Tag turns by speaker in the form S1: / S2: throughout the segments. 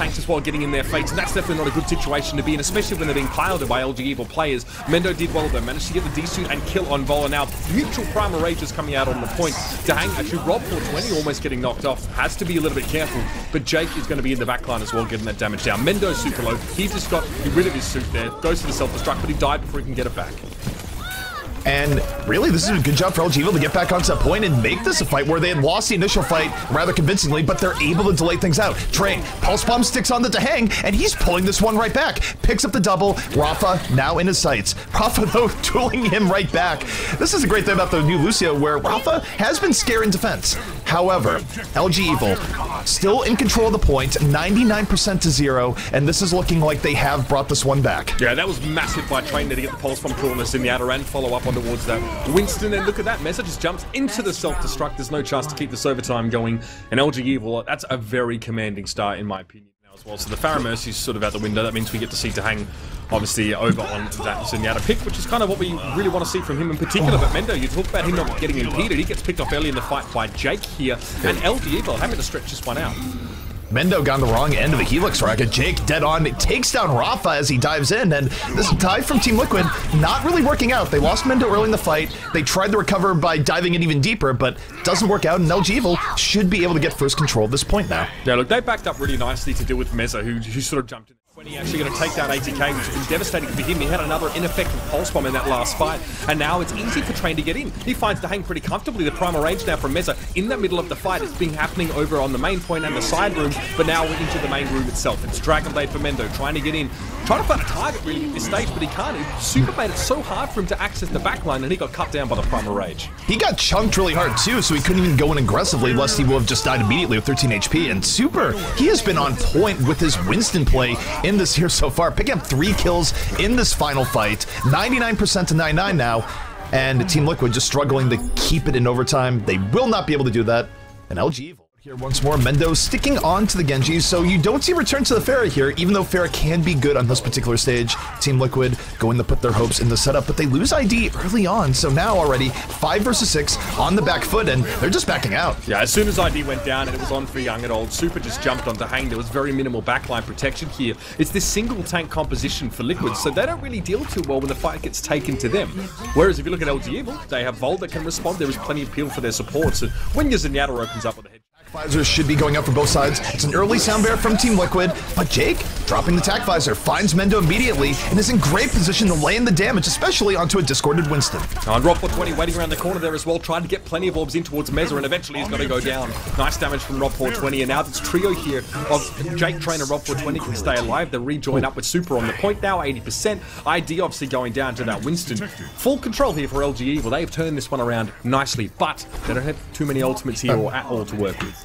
S1: tanks as well getting in their fates, and that's definitely not a good situation to be in, especially when they're being piloted by LG Evil players. Mendo did well though, managed to get the D-suit and kill on Vola. Now, mutual Primal Rages coming out on the point. Dang, actually Rob 420 almost getting knocked off. Has to be a little bit careful, but Jake is going to be in the backline as well, getting that damage down. Mendo's super low. He just got rid of his suit there, goes for the self-destruct, but he died before he can get it back.
S2: And really, this is a good job for LG Evil to get back onto that point and make this a fight where they had lost the initial fight rather convincingly, but they're able to delay things out. Trey, Pulse Bomb sticks on the Dahang, and he's pulling this one right back. Picks up the double. Rafa now in his sights. Rafa, though, dueling him right back. This is a great thing about the new Lucio, where Rafa has been scared in defense. However, LG Evil still in control of the point, 99% to 0, and this is looking like they have brought this one back.
S1: Yeah, that was massive by Trainer to get the Pulse Bomb coolness in the outer and follow up on towards that Winston, and look at that, Meza just jumps into the self-destruct. There's no chance to keep this overtime going, and LG Evil, that's a very commanding start in my opinion now as well. So the Pharah Mercy's sort of out the window. That means we get to see Dahang obviously over on that Zenyatta pick, which is kind of what we really want to see from him in particular. But Mendo, you talk about him not getting impeded. He gets picked off early in the fight by Jake here, and LG Evil having to stretch this one out.
S2: Mendo got on the wrong end of the Helix rocket. Jake dead on, takes down Rafa as he dives in, and this dive from Team Liquid not really working out. They lost Mendo early in the fight. They tried to recover by diving in even deeper, but doesn't work out, and LG Evil should be able to get first control of this point now.
S1: Yeah, look, they backed up really nicely to deal with Meza, who sort of jumped in. When he actually going to take down ATK, which has been devastating for him. He had another ineffective Pulse Bomb in that last fight, and now it's easy for Train to get in. He finds Dahang pretty comfortably. The Primal Rage now from Meza in the middle of the fight. It's been happening over on the main point and the side room, but now we're into the main room itself. It's Dragon Blade for Mendo trying to get in, trying to find a target really at this stage, but he can't. Super made it so hard for him to access the backline, and he got cut down by the Primal Rage.
S2: He got chunked really hard too, so he couldn't even go in aggressively, lest he would have just died immediately with 13 HP. And Super, he has been on point with his Winston play in this here so far, picking up 3 kills in this final fight, 99% to 99 now, and Team Liquid just struggling to keep it in overtime. They will not be able to do that, and LG Evil here once more. Mendo sticking on to the Genji, so you don't see return to the Pharah here, even though Pharah can be good on this particular stage. Team Liquid going to put their hopes in the setup, but they lose ID early on, so now already 5 versus 6 on the back foot, and they're just backing out.
S1: Yeah, as soon as ID went down and it was on for Young and Old, Super just jumped onto Hang. There was very minimal backline protection here. It's this single tank composition for Liquid, so they don't really deal too well when the fight gets taken to them. Whereas if you look at LG Evil, they have Vol that can respond. There is plenty of peel for their support, so when your Zenyatta opens up with a head,
S2: Visors should be going up for both sides. It's an early sound bear from Team Liquid, but Jake, dropping the tac visor, finds Mendo immediately and is in great position to lay in the damage, especially onto a discorded Winston.
S1: And Rob 420 waiting around the corner there as well, trying to get plenty of orbs in towards Meza, and eventually he's got to go down. Nice damage from Rob 420, and now this trio here of Jake, Train, and Rob 420 can stay alive. They rejoin up with Super on the point now, 80%. ID obviously going down to that Winston. Full control here for LG Evil. They've turned this one around nicely, but they don't have too many ultimates here or at all to work with.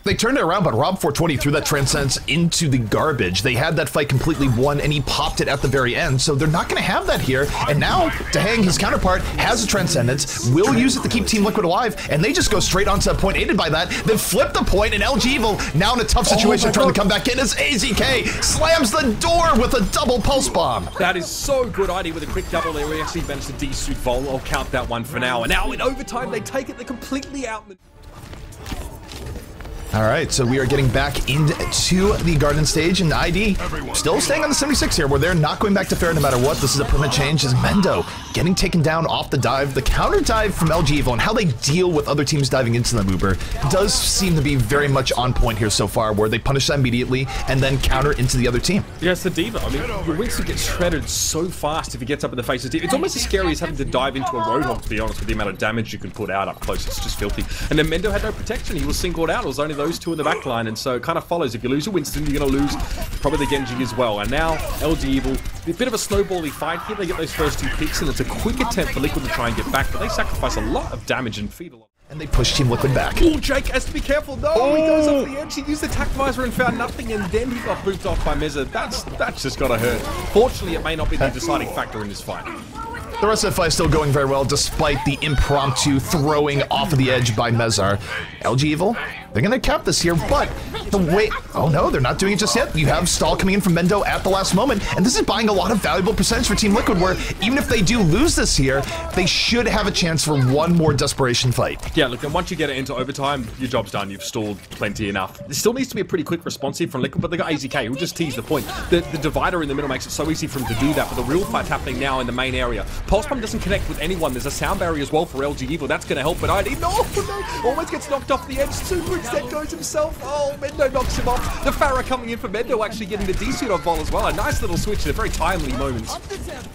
S2: They turned it around, but Rob 420 threw that Transcendence into the garbage. They had that fight completely won, and he popped it at the very end, so they're not going to have that here. And now, Dahang, his counterpart, has a Transcendence, will use it to keep Team Liquid alive, and they just go straight onto that point, aided by that, then flip the point, and LG Evil, now in a tough situation, trying to come back in as AZK slams the door with a double Pulse Bomb.
S1: That is so good ID with a quick double there. We actually managed to D-suit Vol. I'll count that one for now. And now in overtime, they take it. They're completely out.
S2: All right, so we are getting back into the Garden stage, and ID still staying on the 76 here, where they're not going back to Pharah no matter what. This is a permanent change as Mendo getting taken down off the dive. The counter dive from LG Evil and how they deal with other teams diving into them, Uber, does seem to be very much on point here so far, where they punish that immediately and then counter into the other team.
S1: Yeah, it's the Diva. I mean, your Winston gets shredded so fast if he gets up in the face of Diva. It's almost as scary as having to dive into a Roadhog, to be honest, with the amount of damage you can put out up close. It's just filthy. And then Mendo had no protection. He was singled out. It was only those two in the back line, and so it kind of follows. If you lose a Winston, you're going to lose probably the Genji as well. And now LG Evil, a bit of a snowbally fight here. They get those first 2 picks, and it's a quick attempt for Liquid to try and get back, but they sacrifice a lot of damage and feed a lot.
S2: And they push Team Liquid back.
S1: Oh, Jake has to be careful. No, he goes off the edge. He used the tac visor and found nothing, and then he got booped off by Meza. That's just got to hurt. Fortunately, it may not be the deciding factor in this fight.
S2: The rest of the fight is still going very well, despite the impromptu throwing off of the edge by Mezar. LG Evil, They're going to cap this here, but the way... Oh no, they're not doing it just yet. You have stall coming in from Mendo at the last moment, and this is buying a lot of valuable percentage for Team Liquid, where even if they do lose this here, they should have a chance for one more desperation fight.
S1: Yeah, look, and once you get it into overtime, your job's done. You've stalled plenty enough. There still needs to be a pretty quick responsive from Liquid, but they got AZK, who'll just tease the point. The divider in the middle makes it so easy for him to do that, but the real fight's happening now in the main area. Pulse Bomb doesn't connect with anyone. There's a sound barrier as well for LG Evil. That's going to help, but ID, no, almost gets knocked off the edge. Super instead goes himself. Oh, Mendo knocks him off. The Pharah coming in for Mendo, actually getting the D-suit off Vol as well. A nice little switch at a very timely moment.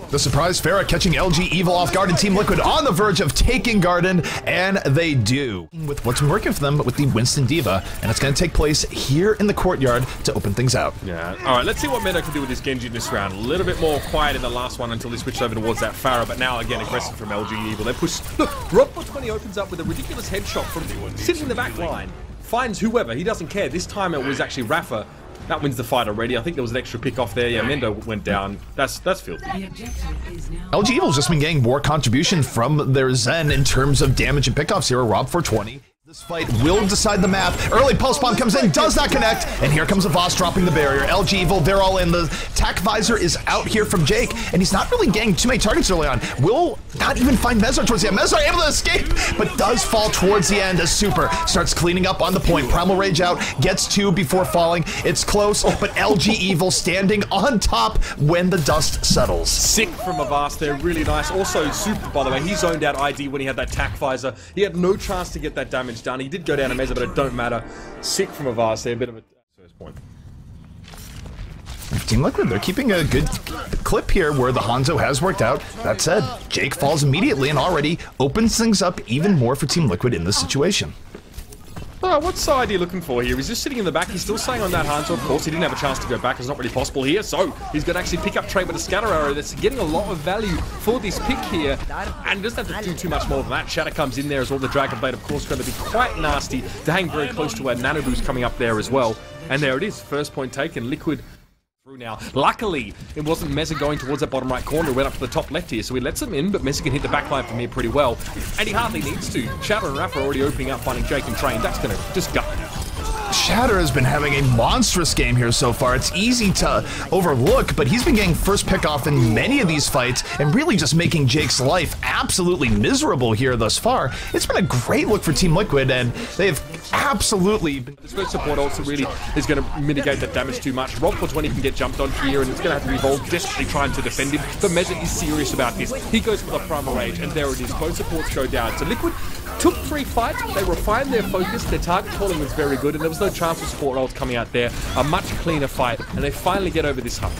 S2: The surprise Pharah catching LG Evil off guard, and Team Liquid on the verge of taking Garden, and they do. With what's been working for them with the Winston Diva, and it's going to take place here in the courtyard to open things out.
S1: Yeah, alright, let's see what Mendo can do with this Genji in this round. A little bit more quiet in the last one until he switched over towards that Pharah, but now again aggressive from LG Evil. They push. Look, Rob420 opens up with a ridiculous headshot from sitting in the back line. Finds whoever, he doesn't care. This time it was actually Rafa. That wins the fight already. I think there was an extra pick off there. Yeah, Mendo went down. That's filthy.
S2: LG Evil's just been getting more contribution from their Zen in terms of damage and pickoffs here. Rob420. This fight will decide the map. Early Pulse Bomb comes in, does not connect, and here comes a Voss dropping the barrier. LG Evil, they're all in. The tack visor is out here from Jake, and he's not really getting too many targets early on. Will not even find Mezar towards the end. Mezar able to escape, but does fall towards the end as Super starts cleaning up on the point. Primal Rage out, gets 2 before falling. It's close, but LG Evil standing on top when the dust settles.
S1: Sick from Avast there, really nice. Also, Super, by the way, he zoned out ID when he had that tack visor. He had no chance to get that damage done. He did go down a Mezza, but it don't matter. Sick from Avast there, a bit of a first point.
S2: Team Liquid, they're keeping a good clip here where the Hanzo has worked out. That said, Jake falls immediately and already opens things up even more for Team Liquid in this situation.
S1: What's ID looking for here? He's just sitting in the back. He's still staying on that Hanzo. Of course, he didn't have a chance to go back. It's not really possible here. So he's going to actually pick up trade with a scatter arrow. That's getting a lot of value for this pick here. And he doesn't have to do too much more than that. Shatter comes in there as well. The Dragon Blade, of course, going to be quite nasty to hang very close to where Nano Boost coming up there as well. And there it is. First point taken. Liquid through now. Luckily, it wasn't Mezza going towards that bottom right corner. He went up to the top left here, so he lets him in, but Mezza can hit the back line from here pretty well. And he hardly needs to. Shatter and Rafa are already opening up, finding Jake and Train. That's going to just gut.
S2: Shatter has been having a monstrous game here so far. It's easy to overlook, but he's been getting first pick off in many of these fights and really just making Jake's life absolutely miserable here thus far. It's been a great look for Team Liquid, and they've absolutely...
S1: This first support also really is going to mitigate that damage too much. Rob420 can get jumped on here, and it's going to have to revolve, desperately trying to defend him. But Mezza is serious about this. He goes for the Primal Rage, and there it is. Both supports go down. So Liquid took 3 fights, they refined their focus, their target calling was very good, and there was no chance of support roles coming out there. A much cleaner fight, and they finally get over this hump.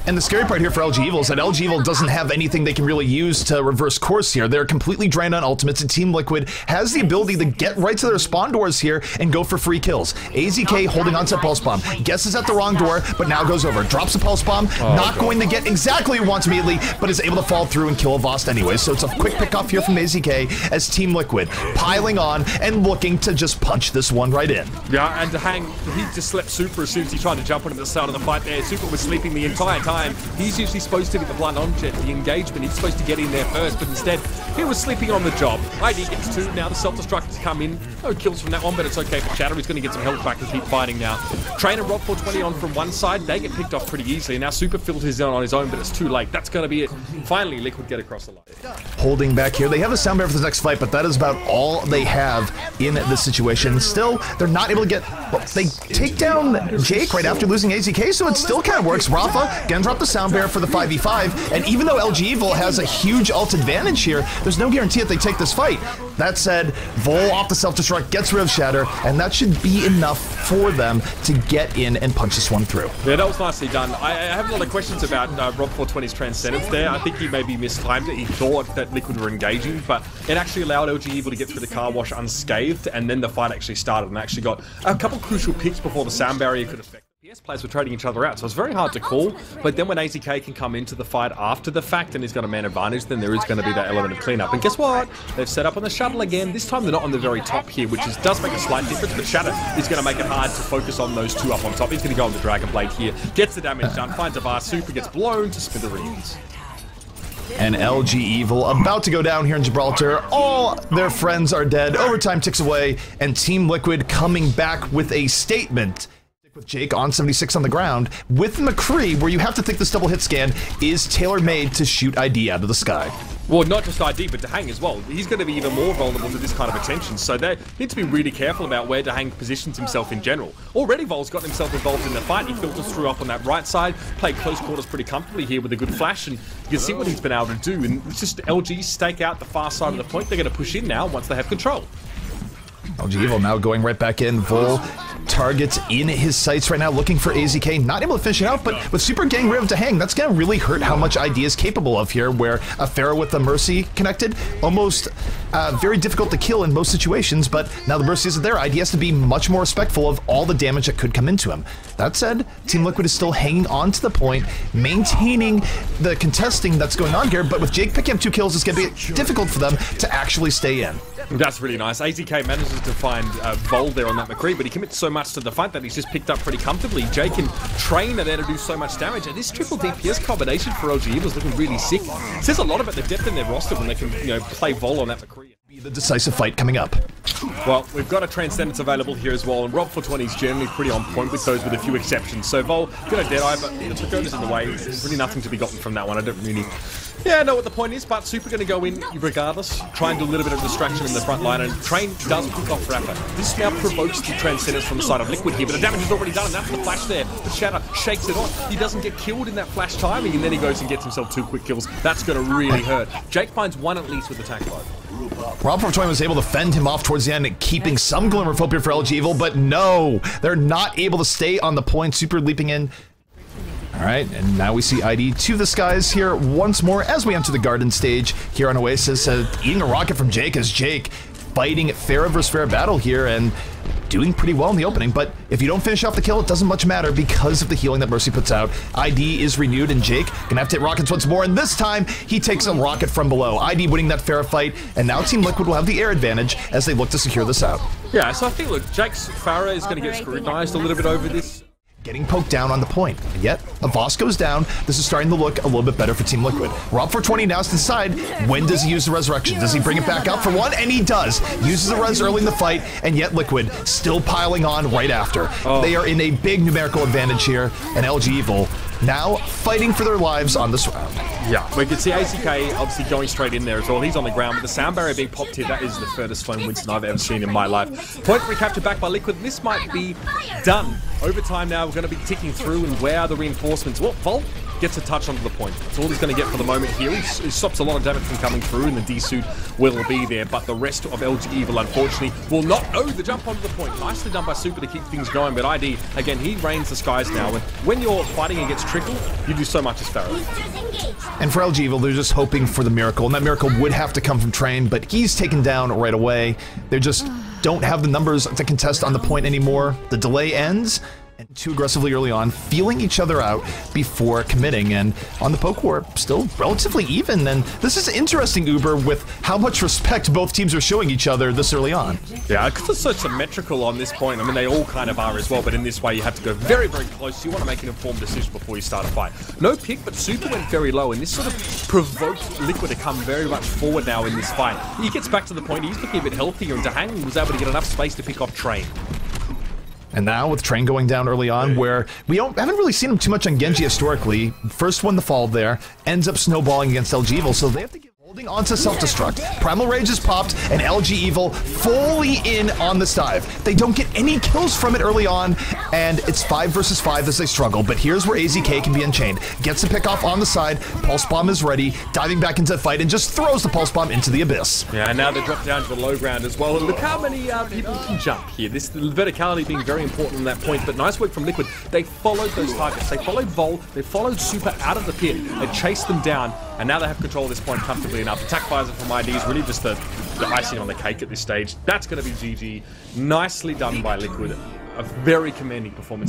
S2: And the scary part here for LG Evil is that LG Evil doesn't have anything they can really use to reverse course here. They're completely drained on ultimates, and Team Liquid has the ability to get right to their spawn doors here and go for free kills. AZK holding onto a Pulse Bomb. Guesses at the wrong door, but now goes over. Drops a Pulse Bomb, not going to get exactly what he wants immediately, but is able to fall through and kill a Vost anyway. So it's a quick pick off here from AZK as Team Liquid piling on and looking to just punch this one right in.
S1: Yeah, and to hang, he just slept Super as soon as he tried to jump onto the start of the fight there. Super was sleeping the entire time. He's usually supposed to be the blunt object, the engagement. He's supposed to get in there first, but instead, he was sleeping on the job. ID gets 2. Now the self-destruct has come in. No kills from that one, but it's okay for Shatter. He's going to get some health back and keep fighting now. Train and Rob420 on from one side. They get picked off pretty easily. And now Super fills his own on his own, but it's too late. That's going to be it. Finally, Liquid get across the line.
S2: Holding back here. They have a sound barrier for the next fight, but that is about all they have in this situation. Still, they're not able to get... Well, they take down Jake right after losing AZK, so it still kind of works. Rafa gonna drop the sound barrier for the 5v5, and even though LG Evil has a huge ult advantage here, there's no guarantee that they take this fight. That said, Vol off the self-destruct, gets rid of Shatter, and that should be enough for them to get in and punch this one through.
S1: Yeah, that was nicely done. I have a lot of questions about Rob420's Transcendence there. I think he maybe mistimed it. He thought that Liquid were engaging, but it actually allowed LG Evil to get through the car wash unscathed, and then the fight actually started and actually got a couple crucial picks before the sound barrier could affect. PS players were trading each other out, so it's very hard to call, but then when AZK can come into the fight after the fact and he's got a man advantage, then there is going to be that element of cleanup. And guess what? They've set up on the shuttle again. This time they're not on the very top here, which does make a slight difference, but Shatter is going to make it hard to focus on those 2 up on top. He's going to go on the Dragon Blade here, gets the damage done, finds a bar, Super gets blown to smithereens.
S2: And LG Evil about to go down here in Gibraltar. All their friends are dead. Overtime ticks away, and Team Liquid coming back with a statement. With Jake on 76 on the ground, with McCree, where you have to think this double hit scan is tailor-made to shoot ID out of the sky.
S1: Well, not just ID, but Dahang as well. He's going to be even more vulnerable to this kind of attention, so they need to be really careful about where Dahang positions himself in general. Already Vol's got himself involved in the fight. He filters through up on that right side, played close quarters pretty comfortably here with a good flash, and you can see what he's been able to do. And it's just LG stake out the far side of the point. They're going to push in now once they have control.
S2: LG Evil now going right back in. Vol targets in his sights right now, looking for AZK. Not able to finish it out, but with super getting rid of Dahang, that's going to really hurt how much ID is capable of here, where a Pharaoh with the Mercy connected, almost very difficult to kill in most situations, but now the Mercy isn't there. ID has to be much more respectful of all the damage that could come into him. That said, Team Liquid is still hanging on to the point, maintaining the contesting that's going on here, but with Jake picking up 2 kills, it's going to be difficult for them to actually stay in.
S1: That's really nice. AZK manages to find Vol there on that McCree, but he commits so much to the fight that he's just picked up pretty comfortably. Jake and Train are there to do so much damage, and this triple DPS combination for LG Evil is looking really sick. It says a lot about the depth in their roster when they can, play Vol on that McCree.
S2: The decisive fight coming up.
S1: Well, we've got a Transcendence available here as well, and Rob 420 is generally pretty on point with those, with a few exceptions. So Vol, got a Deadeye, but the Pagoda's in the way. There's really nothing to be gotten from that one. I don't really know what the point is, but Super going to go in regardless, try and do a little bit of distraction in the front line, and Train does pick off Rapper. This now provokes the Transcendence from the side of Liquid here, but the damage is already done, and that's the flash there. The Shatter shakes it off. He doesn't get killed in that flash timing, and then he goes and gets himself 2 quick kills. That's going to really hurt. Jake finds 1 at least with attack load.
S2: Rob 420 was able to fend him off towards the end, keeping some glimmer of hope here for LG Evil, but no, they're not able to stay on the point. Super leaping in. All right, and now we see ID to the skies here once more as we enter the garden stage here on Oasis, eating a rocket from Jake as Jake fighting Pharah versus Pharah battle here and doing pretty well in the opening, but if you don't finish off the kill, it doesn't much matter because of the healing that Mercy puts out. ID is renewed, and Jake gonna have to hit rockets once more, and this time he takes a rocket from below. ID winning that Pharah fight, and now Team Liquid will have the air advantage as they look to secure this out.
S1: Yeah, so I think, look, Jake's Pharah is going to get scrutinized a little bit over this.
S2: Getting poked down on the point. And yet, a Voss goes down. This is starting to look a little bit better for Team Liquid. Rob 420 now has to decide, when does he use the Resurrection? Does he bring it back up for 1? And he does. Uses the Res early in the fight, and yet Liquid still piling on right after. They are in a big numerical advantage here, and LG Evil now fighting for their lives on this round.
S1: Yeah, we can see AZK obviously going straight in there as well. He's on the ground with the sound barrier being popped here. That is the furthest flown Winston I've ever seen in my life. Point recaptured back by Liquid. This might be done. Overtime now, we're going to be ticking through, and where are the reinforcements? Well, Volt gets a touch onto the point. That's all he's going to get for the moment here. He stops a lot of damage from coming through, and the D-suit will be there, but the rest of LG Evil, unfortunately, will not know the jump onto the point. Nicely done by Super to keep things going, but ID, again, he reigns the skies now, and when you're fighting against Trickle, you do so much as Pharaoh.
S2: And for LG Evil, they're just hoping for the miracle, and that miracle would have to come from Train, but he's taken down right away. They just don't have the numbers to contest on the point anymore. The delay ends, and too aggressively early on, feeling each other out before committing, and on the poke war, still relatively even, and this is interesting, Uber, with how much respect both teams are showing each other this early on.
S1: Yeah, because it's so symmetrical on this point. I mean, they all kind of are as well, but in this way, you have to go very, very close. You want to make an informed decision before you start a fight. No pick, but Super went very low, and this sort of provoked Liquid to come very much forward now in this fight. He gets back to the point, he's looking a bit healthier, and Dahang was able to get enough space to pick off Train.
S2: And now with Train going down early on, where we haven't really seen him too much on Genji historically. First one to fall there, ends up snowballing against LG Evil, so they have to get holding on to self-destruct. Primal Rage is popped, and LG Evil fully in on this dive. They don't get any kills from it early on, and it's 5 versus 5 as they struggle, but here's where AZK can be unchained. Gets the pick off on the side, Pulse Bomb is ready, diving back into the fight, and just throws the Pulse Bomb into the abyss.
S1: Yeah, and now they drop down to the low ground as well, and look how many people can jump here. This the verticality being very important on that point, but nice work from Liquid. They followed those targets. They followed Vol, they followed Super out of the pit, they chased them down, and now they have control of this point comfortably enough. Attack visor from ID is really just the icing on the cake at this stage. That's going to be GG. Nicely done by Liquid. A very commanding performance.